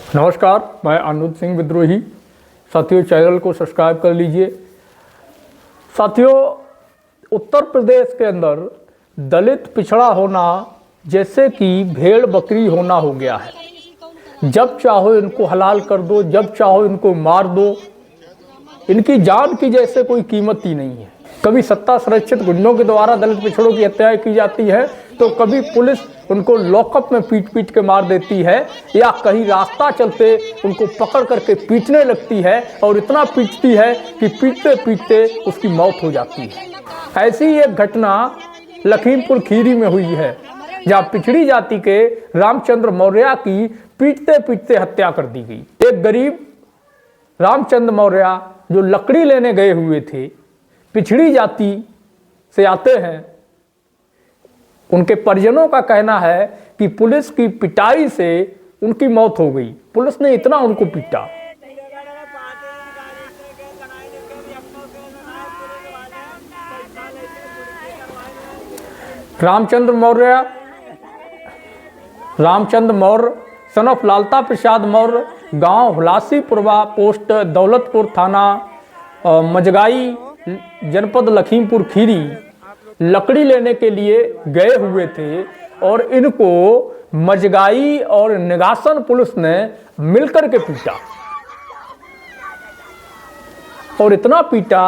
नमस्कार, मैं अनुज सिंह विद्रोही। साथियों, चैनल को सब्सक्राइब कर लीजिए। साथियों, उत्तर प्रदेश के अंदर दलित पिछड़ा होना जैसे कि भेड़ बकरी होना हो गया है। जब चाहो इनको हलाल कर दो, जब चाहो इनको मार दो। इनकी जान की जैसे कोई कीमत ही नहीं है। कभी सत्ता संरक्षित गुंडों के द्वारा दलित पिछड़ों की हत्याएं की जाती है, तो कभी पुलिस उनको लॉकअप में पीट पीट के मार देती है, या कहीं रास्ता चलते उनको पकड़ करके पीटने लगती है और इतना पीटती है कि पीटते पीटते उसकी मौत हो जाती है। ऐसी एक घटना लखीमपुर खीरी में हुई है, जहां पिछड़ी जाति के रामचंद्र मौर्य की पीटते पीटते हत्या कर दी गई। एक गरीब रामचंद्र मौर्य जो लकड़ी लेने गए हुए थे, पिछड़ी जाति से आते हैं, उनके परिजनों का कहना है कि पुलिस की पिटाई से उनकी मौत हो गई। पुलिस ने इतना उनको पीटा। रामचंद्र मौर्य सन ऑफ लालता प्रसाद मौर्य, गांव हुलासीपुरवा, पोस्ट दौलतपुर, थाना मजगाई, जनपद लखीमपुर खीरी, लकड़ी लेने के लिए गए हुए थे और इनको मजगाई और निगासन पुलिस ने मिलकर के पीटा और इतना पीटा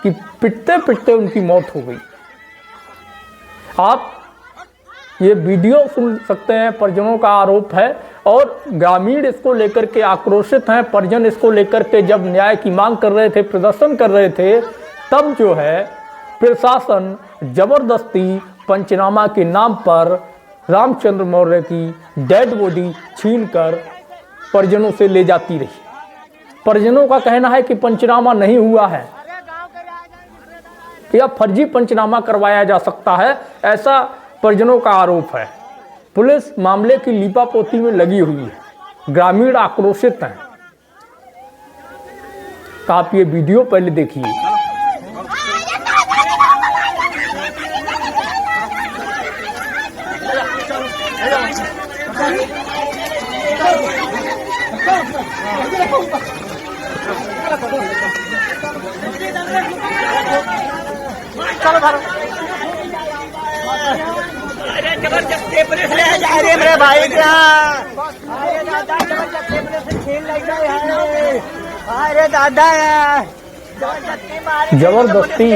कि पिटते पिटते उनकी मौत हो गई। आप ये वीडियो सुन सकते हैं। परिजनों का आरोप है और ग्रामीण इसको लेकर के आक्रोशित हैं। परिजन इसको लेकर के जब न्याय की मांग कर रहे थे, प्रदर्शन कर रहे थे, तब जो है प्रशासन जबरदस्ती पंचनामा के नाम पर रामचंद्र मौर्य की डेड बॉडी छीनकर परिजनों से ले जाती रही। परिजनों का कहना है कि पंचनामा नहीं हुआ है या फर्जी पंचनामा करवाया जा सकता है, ऐसा परिजनों का आरोप है। पुलिस मामले की लीपापोती में लगी हुई है। ग्रामीण आक्रोशित हैं। आप ये वीडियो पहले देखिए। जबरदस्ती पुलिस ले जा रही है मेरे भाई क्या। अरे दादा, जबरदस्ती पुलिस छीन लग गई है। अरे दादा, जबरदस्ती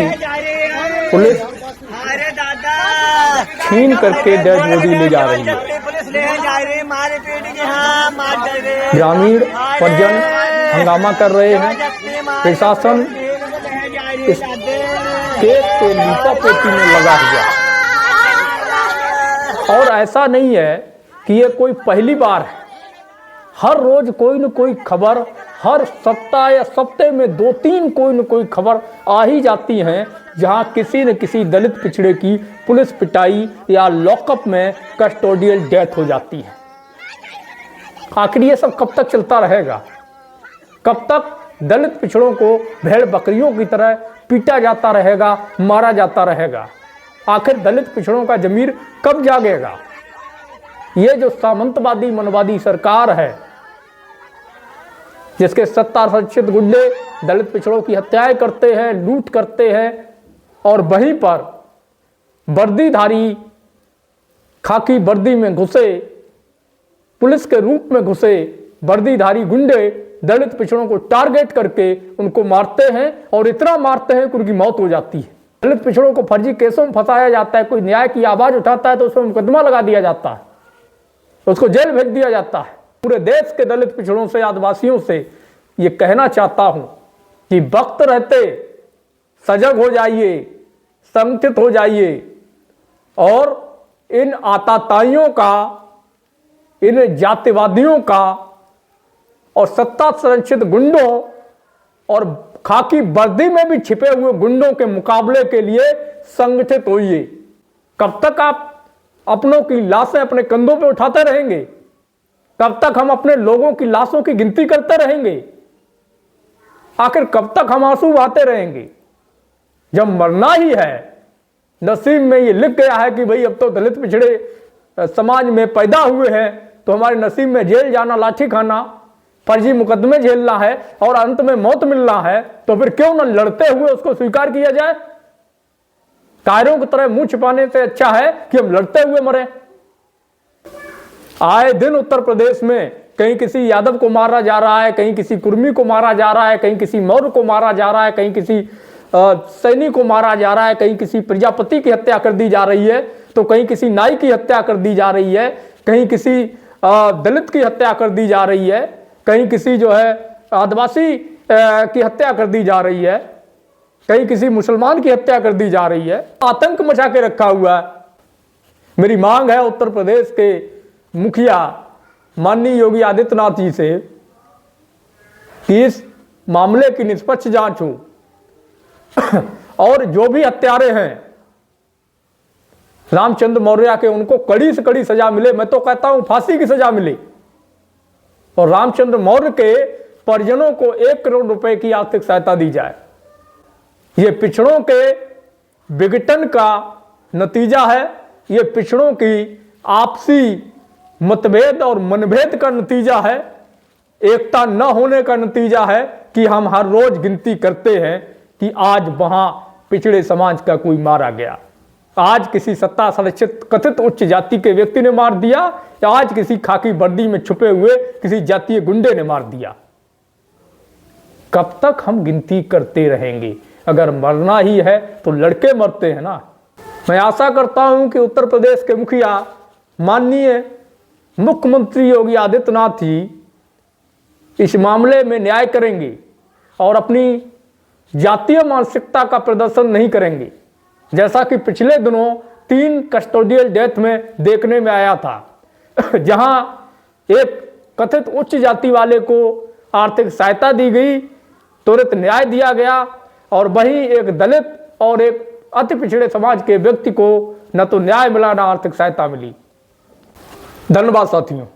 पुलिस अरे दादा छीन करके डेड बॉडी ले जा रही है। पुलिस ले जा रही है, मारे पीट के, हाँ मार दे रहे। ग्रामीण परिजन हंगामा कर रहे हैं। प्रशासन इस केस के लीपापोती में लगा हुआ। और ऐसा नहीं है कि ये कोई पहली बार है। हर रोज कोई न कोई खबर, हर सप्ताह या सप्ताह में 2-3 कोई न कोई खबर आ ही जाती हैं, जहां किसी न किसी दलित पिछड़े की पुलिस पिटाई या लॉकअप में कस्टोडियल डेथ हो जाती है। आखिर ये सब कब तक चलता रहेगा? कब तक दलित पिछड़ों को भेड़ बकरियों की तरह पीटा जाता रहेगा, मारा जाता रहेगा? आखिर दलित पिछड़ों का जमीर कब जागेगा? ये जो सामंतवादी मनवादी सरकार है, जिसके सत्ता संरक्षित गुंडे दलित पिछड़ों की हत्याएं करते हैं, लूट करते हैं, और वहीं पर वर्दीधारी खाकी वर्दी में घुसे, पुलिस के रूप में घुसे वर्दीधारी गुंडे दलित पिछड़ों को टारगेट करके उनको मारते हैं और इतना मारते हैं कि उनकी मौत हो जाती है। दलित पिछड़ों को फर्जी केसों में फंसाया जाता है। कोई न्याय की आवाज उठाता है तो उसमें मुकदमा लगा दिया जाता है, उसको जेल भेज दिया जाता है। पूरे देश के दलित पिछड़ों से, आदिवासियों से ये कहना चाहता हूं कि वक्त रहते सजग हो जाइए, संगठित हो जाइए और इन आताताइयों का, इन जातिवादियों का और सत्ता संरक्षित गुंडों और खाकी वर्दी में भी छिपे हुए गुंडों के मुकाबले के लिए संगठित होइए। कब तक आप अपनों की लाशें अपने कंधों पे उठाते रहेंगे? कब तक हम अपने लोगों की लाशों की गिनती करते रहेंगे? आखिर कब तक हम आंसू बहाते रहेंगे? जब मरना ही है, नसीब में ये लिख गया है कि भाई अब तो दलित पिछड़े समाज में पैदा हुए हैं, तो हमारे नसीब में जेल जाना, लाठी खाना, फर्जी मुकदमे झेलना है और अंत में मौत मिलना है, तो फिर क्यों न लड़ते हुए उसको स्वीकार किया जाए। कायरों की तरह मुंह छिपाने से अच्छा है कि हम लड़ते हुए मरें। आए दिन उत्तर प्रदेश में कहीं किसी यादव को मारा जा रहा है, कहीं किसी कुर्मी को मारा जा रहा है, कहीं किसी मौर्य को मारा जा रहा है, कहीं किसी सैनी को मारा जा रहा है, कहीं किसी प्रजापति की हत्या कर दी जा रही है, तो कहीं किसी नाई की हत्या कर दी जा रही है, कहीं किसी दलित की हत्या कर दी जा रही है, कहीं किसी जो है आदिवासी की हत्या कर दी जा रही है, कहीं किसी मुसलमान की हत्या कर दी जा रही है। आतंक मचा के रखा हुआ है। मेरी मांग है उत्तर प्रदेश के मुखिया माननीय योगी आदित्यनाथ जी से कि इस मामले की निष्पक्ष जांच हो और जो भी हत्यारे हैं रामचंद्र मौर्य के, उनको कड़ी से कड़ी सजा मिले। मैं तो कहता हूं फांसी की सजा मिले और रामचंद्र मौर्य के परिजनों को 1 करोड़ रुपए की आर्थिक सहायता दी जाए। ये पिछड़ों के विघटन का नतीजा है, ये पिछड़ों की आपसी मतभेद और मनभेद का नतीजा है, एकता न होने का नतीजा है कि हम हर रोज गिनती करते हैं कि आज वहां पिछड़े समाज का कोई मारा गया, आज किसी सत्ता संरक्षित कथित उच्च जाति के व्यक्ति ने मार दिया, या आज किसी खाकी वर्दी में छुपे हुए किसी जातीय गुंडे ने मार दिया। कब तक हम गिनती करते रहेंगे? अगर मरना ही है तो लड़के मरते हैं ना। मैं आशा करता हूं कि उत्तर प्रदेश के मुखिया माननीय मुख्यमंत्री योगी आदित्यनाथ जी इस मामले में न्याय करेंगे और अपनी जातीय मानसिकता का प्रदर्शन नहीं करेंगे, जैसा कि पिछले दिनों 3 कस्टोडियल डेथ में देखने में आया था, जहां एक कथित उच्च जाति वाले को आर्थिक सहायता दी गई, त्वरित न्याय दिया गया, और वहीं एक दलित और एक अति पिछड़े समाज के व्यक्ति को न तो न्याय मिला न आर्थिक सहायता मिली। धन्यवाद साथियों।